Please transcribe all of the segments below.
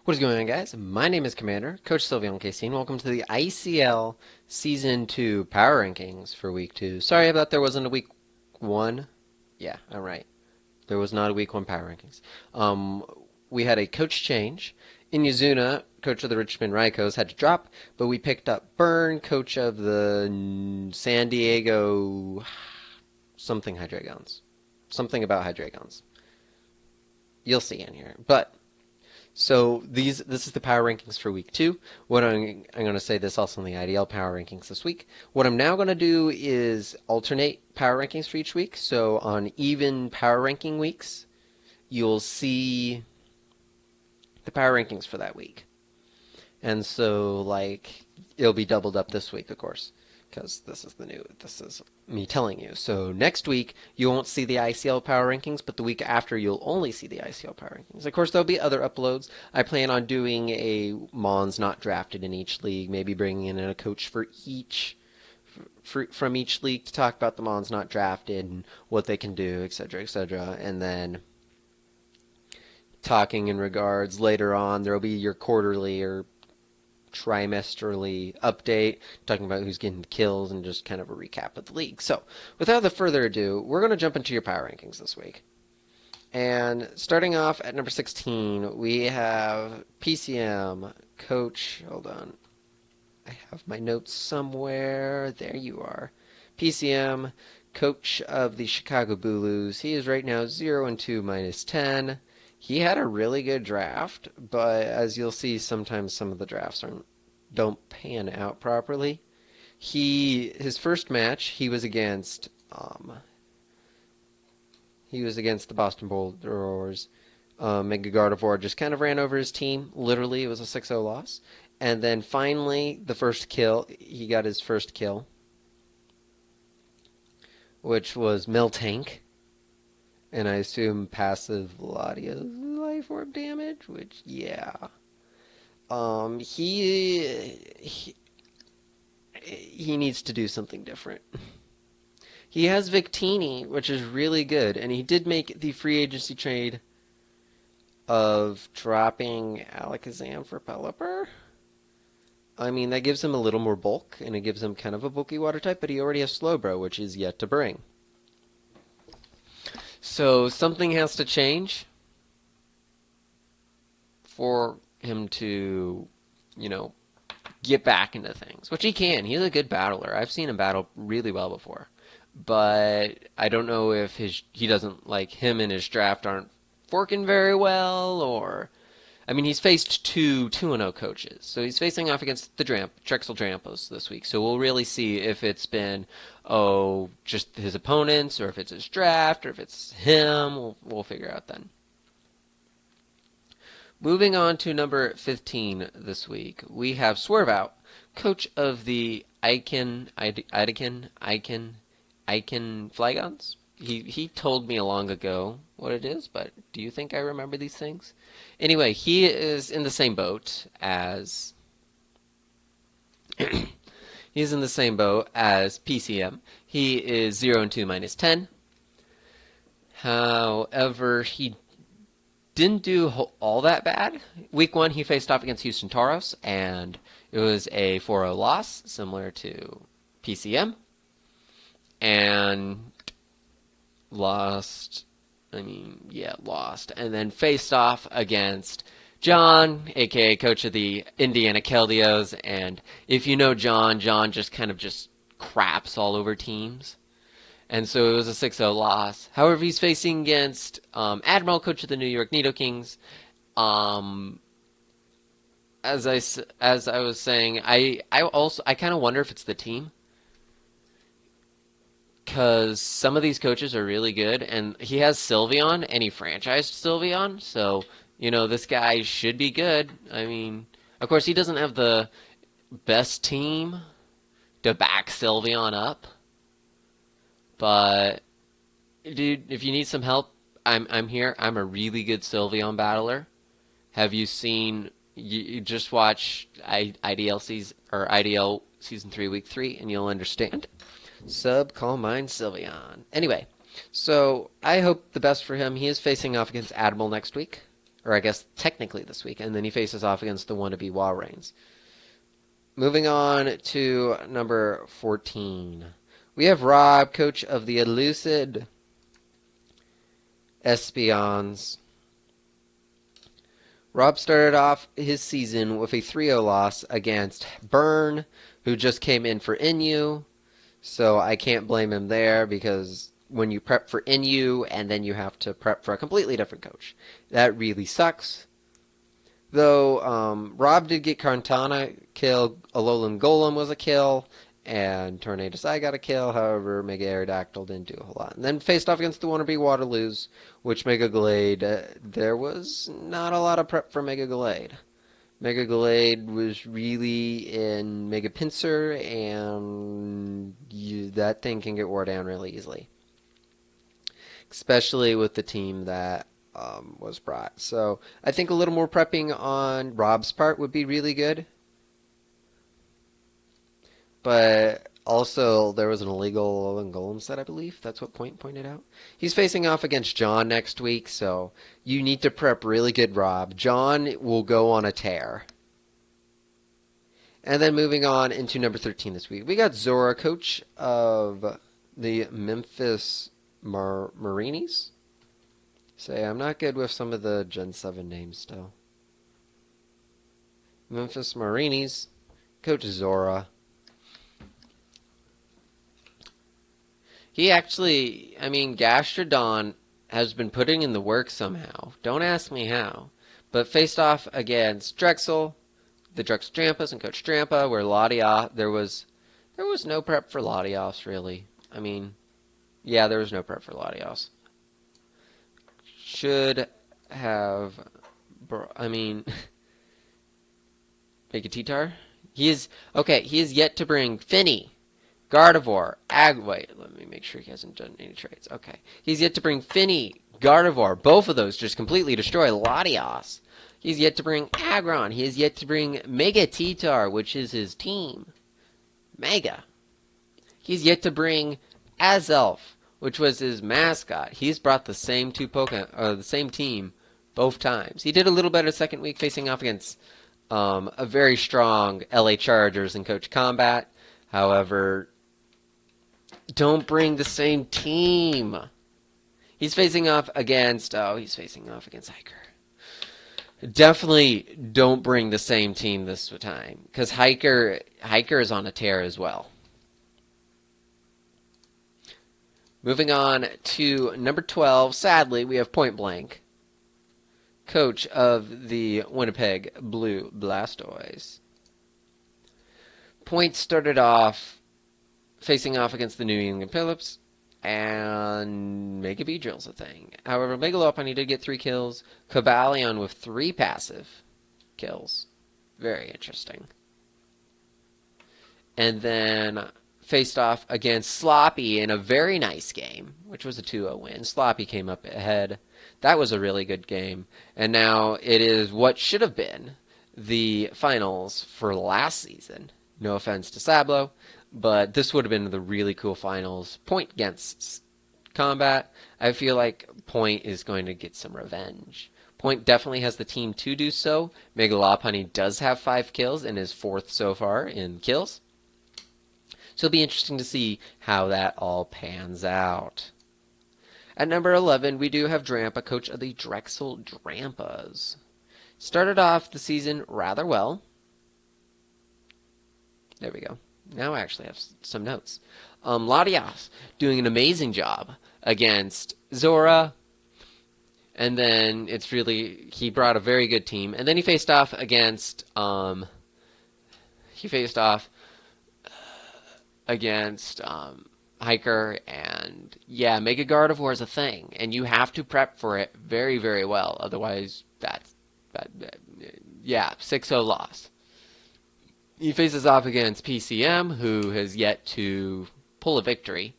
What is going on, guys? My name is Commander, Coach Sylvian Casey, and welcome to the ICL Season 2 Power Rankings for Week 2. Sorry about there wasn't a Week 1. Yeah, I'm right. There was not a Week 1 Power Rankings. We had a coach change. Inyazuna, coach of the Richmond Raikos, had to drop, but we picked up Byrne, coach of the San Diego something Hydreigons. Something about Hydreigons. You'll see in here. But so this is the power rankings for week 2. What I'm going to say this also in the IDL power rankings this week. What I'm now going to do is alternate power rankings for each week. So on even power ranking weeks, you'll see the power rankings for that week. And so like it'll be doubled up this week, of course, because this is me telling you. So next week, you won't see the ICL power rankings, but the week after, you'll only see the ICL power rankings. Of course, there'll be other uploads. I plan on doing a Mons not drafted in each league, maybe bringing in a coach for each from each league to talk about the Mons not drafted and what they can do, etc., etc. And then talking in regards later on, there'll be your quarterly or trimesterly update, talking about who's getting kills and just kind of a recap of the league. So, without further ado, we're going to jump into your power rankings this week. And starting off at number 16, we have PCM, coach, hold on, I have my notes somewhere, there you are. PCM, coach of the Chicago Blues. He is right now 0-2 minus 10. He had a really good draft, but as you'll see, sometimes some of the drafts don't pan out properly. His first match, he was against the Boston Bulldogs. Mega Gardevoir just kind of ran over his team. Literally, it was a 6-0 loss. And then finally, the first kill, he got his first kill, which was Miltank. And I assume passive Latios life orb damage, which, yeah. He needs to do something different. He has Victini, which is really good, and he did make the free agency trade of dropping Alakazam for Pelipper. I mean, that gives him a little more bulk, and it gives him kind of a bulky water type, but he already has Slowbro, which is yet to bring. So something has to change for him to, get back into things, which he can. He's a good battler. I've seen him battle really well before. But I don't know if he doesn't, like, him and his draft aren't forking very well, or... I mean, he's faced two 2-0 coaches. So he's facing off against the Drexel Drampos this week. So we'll really see if it's been, just his opponents, or if it's his draft, or if it's him. We'll figure out then. Moving on to number 15 this week, we have Swerve Out, coach of the Icon Flygons. He told me long ago what it is, but do you think I remember these things? Anyway, he is in the same boat as he's in the same boat as PCM. He is 0-2 minus 10. However, he didn't do all that bad. Week 1, he faced off against Houston Toros, and it was a 4-0 loss, similar to PCM. And lost. And then faced off against John, aka coach of the Indiana Keldios. And if you know John just kind of craps all over teams. And so it was a 6-0 loss. However, he's facing against Admiral, coach of the New York Nido Kings. As I was saying, I kind of wonder if it's the team. Because some of these coaches are really good, and he has Sylveon, and he franchised Sylveon, so, this guy should be good. I mean, of course, he doesn't have the best team to back Sylveon up, but, dude, if you need some help, I'm here. I'm a really good Sylveon battler. Have you seen, you just watch IDL Season 3, Week 3, and you'll understand. Call mine Sylveon. Anyway, so I hope the best for him. He is facing off against Admiral next week. or I guess technically this week, and then he faces off against the wannabe Walreins. Moving on to number 14. We have Rob, coach of the Elucid Espions. Rob started off his season with a 3-0 loss against Byrne, who just came in for NU. So I can't blame him there, because when you prep for NU and then you have to prep for a completely different coach, that really sucks. Though Rob did get Karntana kill, Alolan Golem was a kill, and Tornado Sai got a kill. However, Mega Aerodactyl didn't do a whole lot. And then faced off against the wannabe Waterloos, which Mega Glade, there was not a lot of prep for Mega Glade. Mega Glade was really in Mega Pinsir, and that thing can get wore down really easily. Especially with the team that was brought. So I think a little more prepping on Rob's part would be really good. But also, there was an illegal Alolan Golem set, I believe. That's what Point pointed out. He's facing off against John next week, so you need to prep really good, Rob. John will go on a tear. And then moving on into number 13 this week, we got Zora, coach of the Memphis Marinis. Say, I'm not good with some of the Gen 7 names still. Memphis Marinis, coach Zora. He actually, Gastrodon has been putting in the work somehow. Don't ask me how. But faced off against Drexel, the Drexel Trampas, and Coach Trampa, where Latios, there was no prep for Latios, really. There was no prep for Latios. Should have, Mega Titar? He is yet to bring Finny, Gardevoir, wait, let me make sure he hasn't done any trades. Okay. He's yet to bring Finny, Gardevoir, both of those just completely destroy Latios. He's yet to bring Aggron. He is yet to bring Mega Titar, which is his team. Mega. He's yet to bring Azelf, which was his mascot. He's brought the same the same team both times. He did a little better second week facing off against a very strong LA Chargers and Coach Combat. However, don't bring the same team. He's facing off against Hiker. Definitely don't bring the same team this time, because Hiker is on a tear as well. Moving on to number 12, sadly, we have Point Blank, coach of the Winnipeg Blue Blastoise. Point started off facing off against the New England Phillips, and Mega Beedrill's a thing. However, Mega Lopunny did get 3 kills. Cobalion with 3 passive kills. Very interesting. And then faced off against Sloppy in a very nice game, which was a 2-0 win. Sloppy came up ahead. That was a really good game. And now it is what should have been the finals for last season. No offense to Sablo, but this would have been the really cool finals. Point against Combat. I feel like Point is going to get some revenge. Point definitely has the team to do so. Mega Lopunny does have 5 kills and is 4th so far in kills. So it'll be interesting to see how that all pans out. At number 11, we do have Drampa, coach of the Drexel Drampas. Started off the season rather well. There we go. Now I actually have some notes. Latias doing an amazing job against Zora. And then he brought a very good team. And then he faced off against, Hiker, and yeah, Mega Gardevoir is a thing, and you have to prep for it very, very well. Otherwise, that's 6-0 loss. He faces off against PCM, who has yet to pull a victory.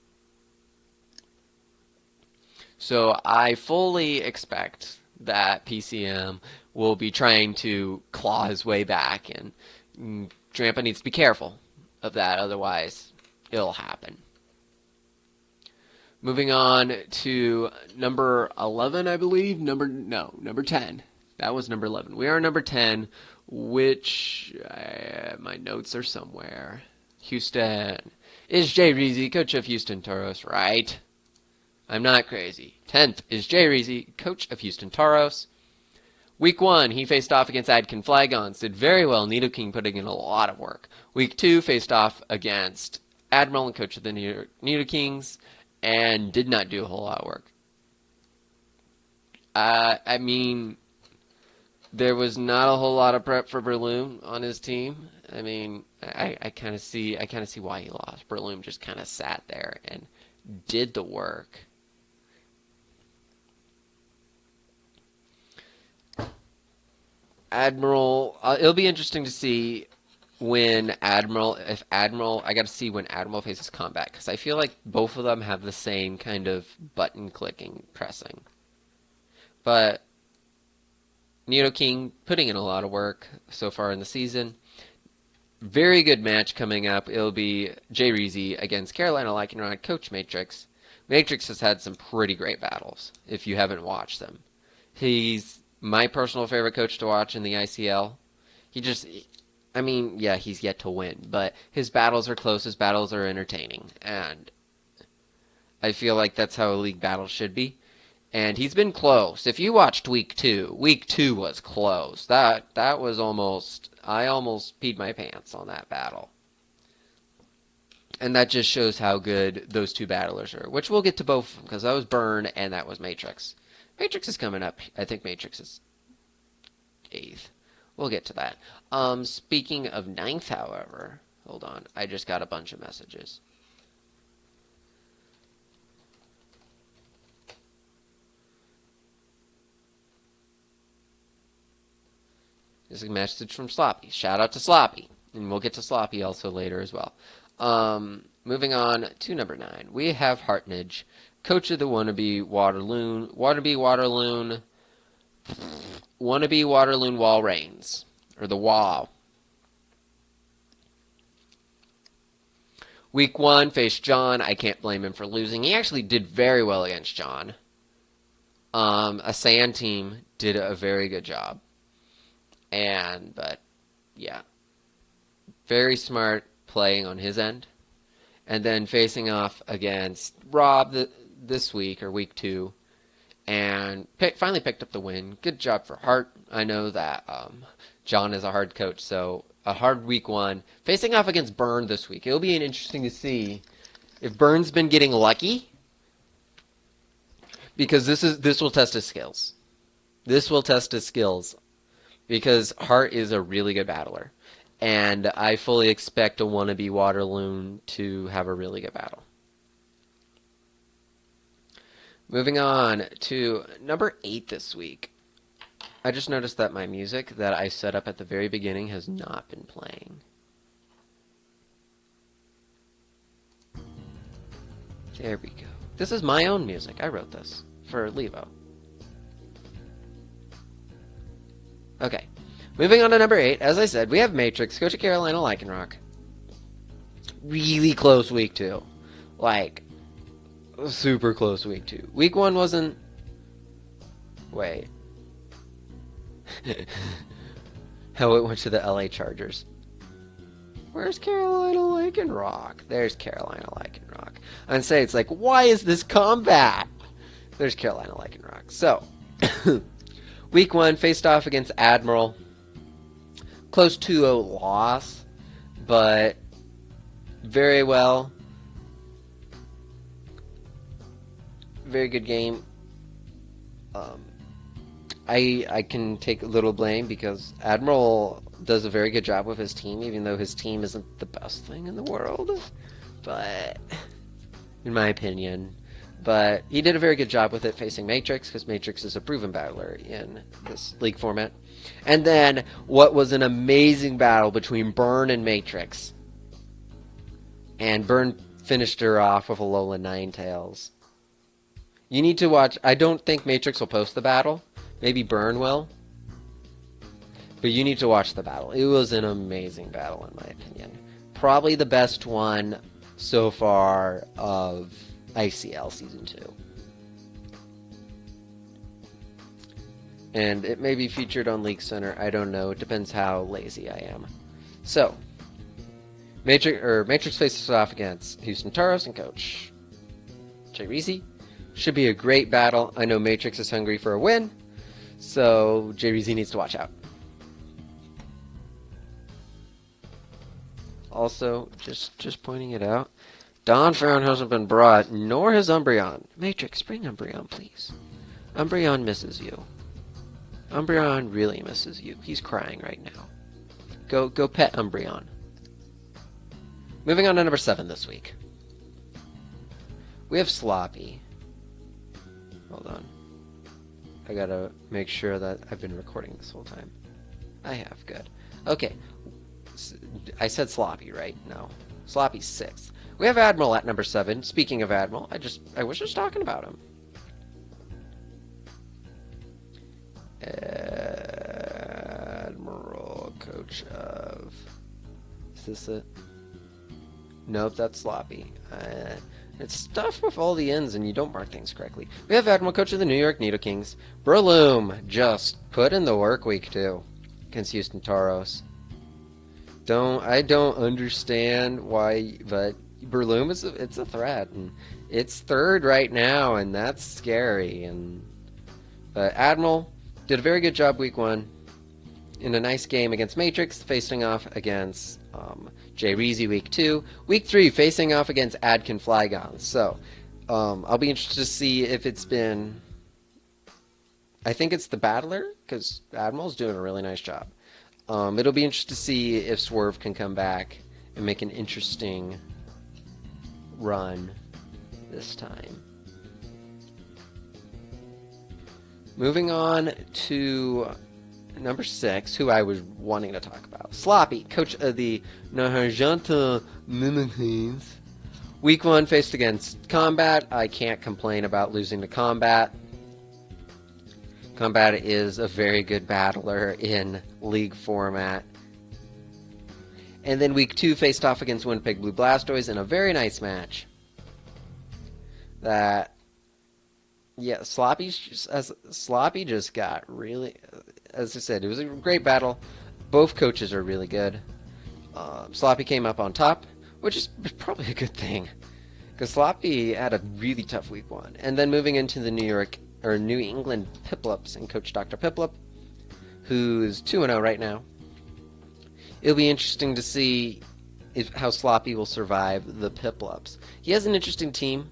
So I fully expect that PCM will be trying to claw his way back, and Drampa needs to be careful of that, otherwise it'll happen. Moving on to number 11, I believe. Number 10. That was number 11. We are number 10, which my notes are somewhere. Houston. Is Jay Reezy, coach of Houston Toros, right? I'm not crazy. 10th is Jay Reezy, coach of Houston Toros. Week 1, he faced off against Adkin Flagons. Did very well. Nidoking putting in a lot of work. Week 2, faced off against Admiral and coach of the Nidokings, and did not do a whole lot of work. I mean, there was not a whole lot of prep for Breloom on his team. I mean, I kind of see why he lost. Breloom just kind of sat there and did the work. Admiral, it'll be interesting to see when Admiral faces combat, because I feel like both of them have the same kind of button clicking pressing. But Nidoking putting in a lot of work so far in the season. Very good match coming up. It'll be Jay Reezy against Carolina Lycanrod, Coach Matrix. Matrix has had some pretty great battles, if you haven't watched them. He's my personal favorite coach to watch in the ICL. He's yet to win, but his battles are close, his battles are entertaining, and I feel like that's how a league battle should be. And he's been close. If you watched week 2 was close. That was I almost peed my pants on that battle. And that just shows how good those two battlers are, which we'll get to both of them, because that was Burn and that was Matrix. Matrix is coming up. I think Matrix is 8th. We'll get to that. Speaking of 9th, however, hold on. I just got a bunch of messages. This is a message from Sloppy. Shout out to Sloppy. And we'll get to Sloppy also later as well. Moving on to number 9. We have Hartnage, coach of the Wannabe Waterloon Wall Reigns. Or the WoW. Week 1 faced John. I can't blame him for losing. He actually did very well against John. A Sand team did a very good job. But yeah, very smart playing on his end. And then facing off against Rob this week, or week 2, and finally picked up the win. Good job for Hart. I know that John is a hard coach, so a hard week 1. Facing off against Burn this week. It'll be interesting to see if Burn's been getting lucky, because this will test his skills. This will test his skills. Because Hart is a really good battler. And I fully expect a Wannabe Waterloon to have a really good battle. Moving on to number 8 this week. I just noticed that my music that I set up at the very beginning has not been playing. There we go. This is my own music. I wrote this for Levo. Okay, moving on to number 8. As I said, we have Matrix, coach of Carolina Lycanroc. Really close week 2. Like, super close week 2. Week 1 wasn't... Wait. How it went to the LA Chargers. Where's Carolina Lycanroc? There's Carolina Lycanroc. I'd say it's like, why is this combat? There's Carolina Lycanroc. So... Week 1 faced off against Admiral. Close 2-0 loss, but very well. Very good game. I can take a little blame because Admiral does a very good job with his team, even though his team isn't the best thing in the world. But, in my opinion... But he did a very good job with it facing Matrix, because Matrix is a proven battler in this league format. And then, what was an amazing battle between Burn and Matrix. And Burn finished her off with a Alola Ninetales. You need to watch... I don't think Matrix will post the battle. Maybe Burn will. But you need to watch the battle. It was an amazing battle, in my opinion. Probably the best one so far of... ICL Season 2. And it may be featured on League Center. I don't know. It depends how lazy I am. So, Matrix faces off against Houston Taros and Coach Jay Reezy. Should be a great battle. I know Matrix is hungry for a win, so Jay Reezy needs to watch out. Also, just pointing it out, Don Farron hasn't been brought, nor has Umbreon. Matrix, bring Umbreon, please. Umbreon misses you. Umbreon really misses you. He's crying right now. Go pet Umbreon. Moving on to number 7 this week. We have Sloppy. Hold on. I gotta make sure that I've been recording this whole time. I have, good. Okay. I said Sloppy, right? No. Sloppy's 6th. We have Admiral at number 7. Speaking of Admiral, I was just talking about him. Admiral, coach of... Is this it? Nope, that's Sloppy. It's tough with all the ends and you don't mark things correctly. We have Admiral, coach of the New York Nido Kings. Breloom just put in the work week 2 against Houston Taros. I don't understand why, but Breloom it's a threat, and it's 3rd right now, and that's scary. But Admiral did a very good job week 1 in a nice game against Matrix, facing off against Jay Reezy week 2. Week 3, facing off against Adkin Flygon. So, I'll be interested to see if it's been... I think it's the Battler, because Admiral's doing a really nice job. It'll be interesting to see if Swerve can come back and make an interesting run this time. Moving on to number 6, who I was wanting to talk about. Sloppy, coach of the Naharjanta Mimikins. Week 1 faced against Combat. I can't complain about losing to Combat. Combat is a very good battler in League format. And then week 2 faced off against Winnipeg Blue Blastoise in a very nice match. Sloppy just got really... As I said, it was a great battle. Both coaches are really good. Sloppy came up on top, which is probably a good thing. Because Sloppy had a really tough week 1. And then moving into the New England Piplups and Coach Dr. Piplup, who's 2-0 right now. It'll be interesting to see how Sloppy will survive the Piplups. He has an interesting team.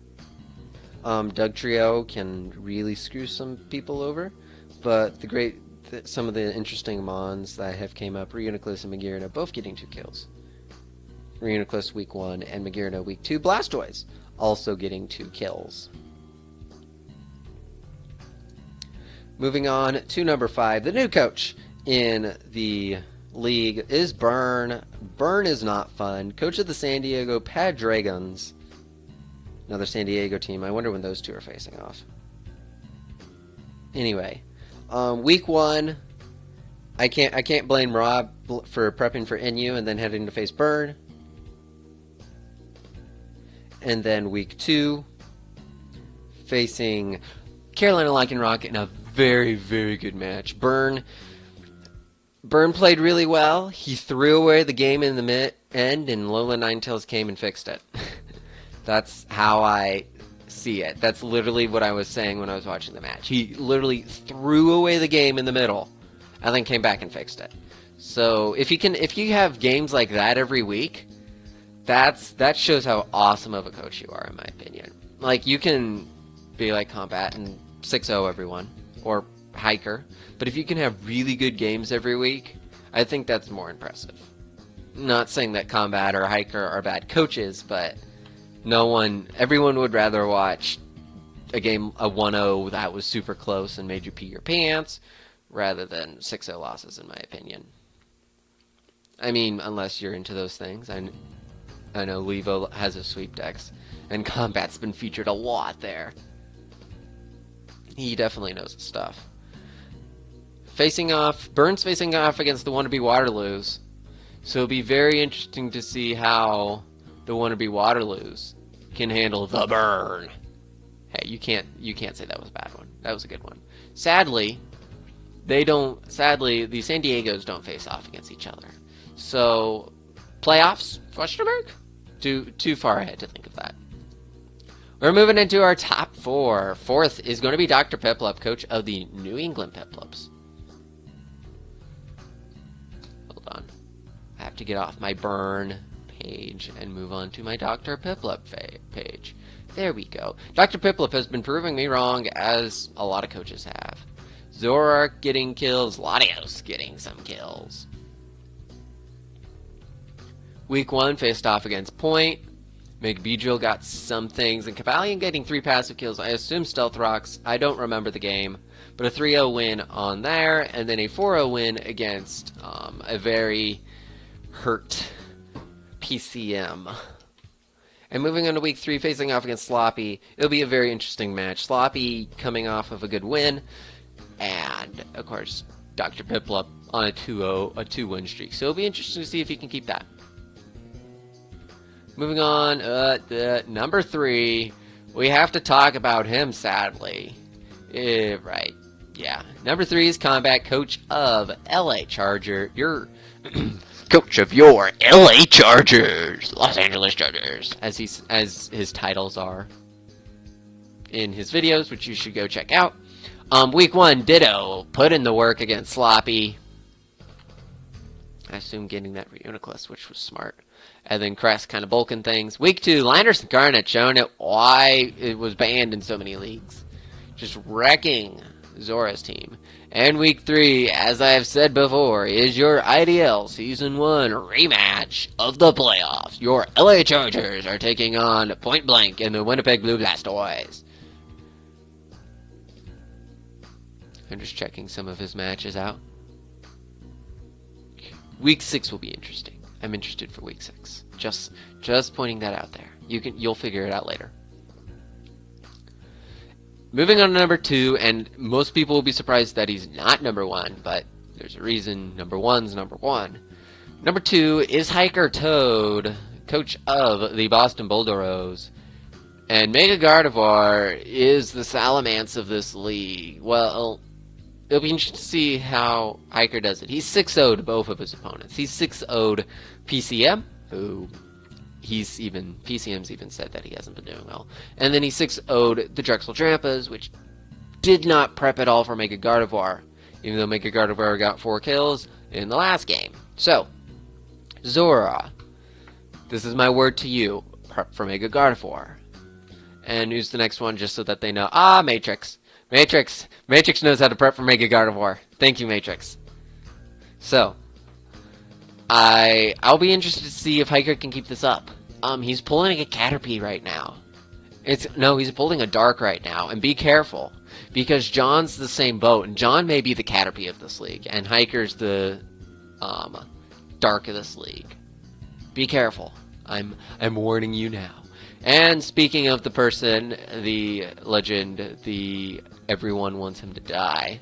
Doug Trio can really screw some people over, but some of the interesting Mons that have came up, Reuniclus and Magirna, both getting 2 kills. Reuniclus week 1 and Magirna week 2. Blastoise also getting 2 kills. Moving on to number 5, the new coach in the league is Burn. Burn is not fun. Coach of the San Diego Paddragons. Another San Diego team. I wonder when those two are facing off. Anyway, week 1, I can't blame Rob for prepping for NU and then heading to face Burn. And then week 2, facing Carolina Lycanroc in a very, very good match. Burn played really well. He threw away the game in the end, and Lola Ninetales came and fixed it. That's how I see it. That's literally what I was saying when I was watching the match. He literally threw away the game in the middle, and then came back and fixed it. So if you have games like that every week, that shows how awesome of a coach you are, in my opinion. Like, you can be like Combat and 6-0 everyone, or Hiker, but if you can have really good games every week, I think that's more impressive. Not saying that Combat or Hiker are bad coaches, but everyone would rather watch a 1-0 that was super close and made you pee your pants, rather than 6-0 losses, in my opinion. I mean, unless you're into those things. I know Levo has a sweepstakes, and Combat's been featured a lot there. He definitely knows his stuff. Burns facing off against the wannabe Waterloos. So it'll be very interesting to see how the wannabe Waterloos can handle the Burn. Hey, you can't say that was a bad one. That was a good one. Sadly, they don't, sadly, the San Diegos don't face off against each other. So, playoffs? Question mark? Too far ahead to think of that. We're moving into our top four. Fourth is going to be Dr. Piplup, coach of the New England Piplups. Hold on. I have to get off my burn page and move on to my Dr. Piplup page. There we go. Dr. Piplup has been proving me wrong, as a lot of coaches have. Zorark getting kills, Latios getting some kills. Week 1 faced off against Point. McBeadrill got some things, and Cavalian getting 3 passive kills. I assume Stealth Rocks. I don't remember the game. But a 3-0 win on there, and then a 4-0 win against a very hurt PCM. And moving on to Week 3, facing off against Sloppy. It'll be a very interesting match. Sloppy coming off of a good win. And, of course, Dr. Piplup on a 2-win streak. So it'll be interesting to see if he can keep that. Moving on, number 3. We have to talk about him, sadly. Right. Yeah. Number 3 is Combat, coach of LA Charger. Your coach of your LA Chargers. Los Angeles Chargers. As his titles are in his videos, which you should go check out. Week 1, Ditto. Put in the work against Sloppy. I assume getting that Reuniclus, which was smart. And then Crest kind of bulking things. Week 2, Landers and Garnet showing it why it was banned in so many leagues. Just wrecking Zora's team. And Week 3, as I have said before, is your IDL Season 1 rematch of the playoffs. Your LA Chargers are taking on Point Blank and the Winnipeg Blue Blastoise. I'm just checking some of his matches out. Week 6 will be interesting. I'm interested for Week 6. Just pointing that out there. You'll figure it out later. Moving on to number 2, and most people will be surprised that he's not number 1, but there's a reason number 1's number 1. Number 2 is Hiker Toad, coach of the Boston Bulldoros. And Mega Gardevoir is the Salamence of this league. Well, it'll be interesting to see how Hiker does it. He's 6-0'd both of his opponents. He's 6-0'd PCM, who PCM's even said that he hasn't been doing well. And then he 6-0'd the Drexel Trampas, which did not prep at all for Mega Gardevoir, even though Mega Gardevoir got 4 kills in the last game. So, Zora, this is my word to you, prep for Mega Gardevoir. And who's the next one, just so that they know? Matrix. Matrix knows how to prep for Mega Gardevoir. Thank you, Matrix. So, I'll be interested to see if Hiker can keep this up. He's pulling a Caterpie right now. He's pulling a Dark right now, and be careful, because John's the same boat, and John may be the Caterpie of this league, and Hiker's the Dark of this league. Be careful. I'm warning you now. And speaking of the person, the legend, everyone wants him to die,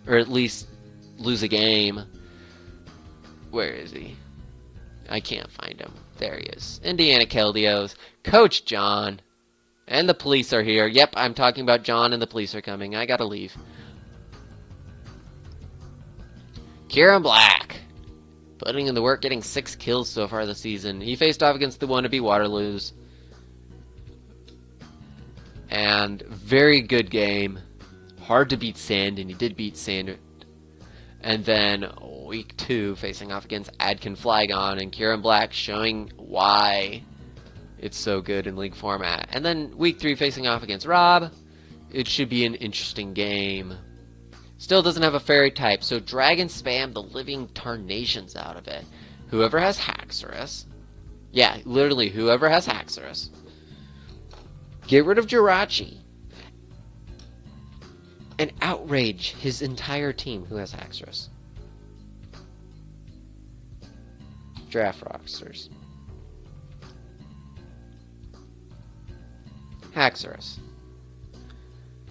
or at least lose a game. Where is he? I can't find him. There he is. Indiana Keldios, Coach John, and the police are here. Yep, I'm talking about John and the police are coming. I gotta leave. Kieran Black, putting in the work, getting 6 kills so far this season. He faced off against the wannabe Waterloos. And very good game. Hard to beat Sand, and he did beat Sand. And then Week 2, facing off against Adkin Flygon, and Kieran Black showing why it's so good in league format. And then Week 3, facing off against Rob. It should be an interesting game. Still doesn't have a fairy type, so Dragon spam the living tarnations out of it. Whoever has Haxorus. Yeah, literally, whoever has Haxorus. Get rid of Jirachi. And outrage his entire team who has Haxorus. Draft rosters. Haxorus.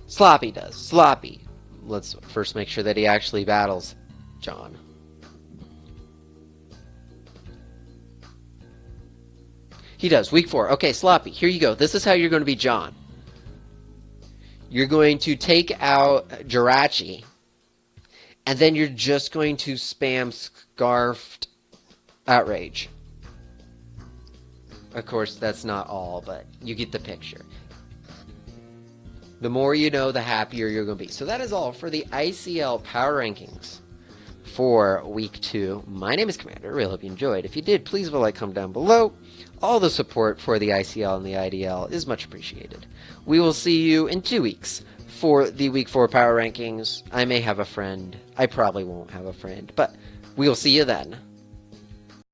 Sloppy does. Sloppy. Let's first make sure that he actually battles John. He does. Week 4. Okay, Sloppy, here you go. This is how you're going to be John. You're going to take out Jirachi, and then you're just going to spam scarfed outrage. Of course, that's not all, but you get the picture. The more you know, the happier you're going to be. So that is all for the ICL Power Rankings for Week 2. My name is Cmdr. I really hope you enjoyed. If you did, please leave a like, comment down below. All the support for the ICL and the IDL is much appreciated. We will see you in 2 weeks for the Week 4 Power Rankings. I may have a friend. I probably won't have a friend, but we'll see you then.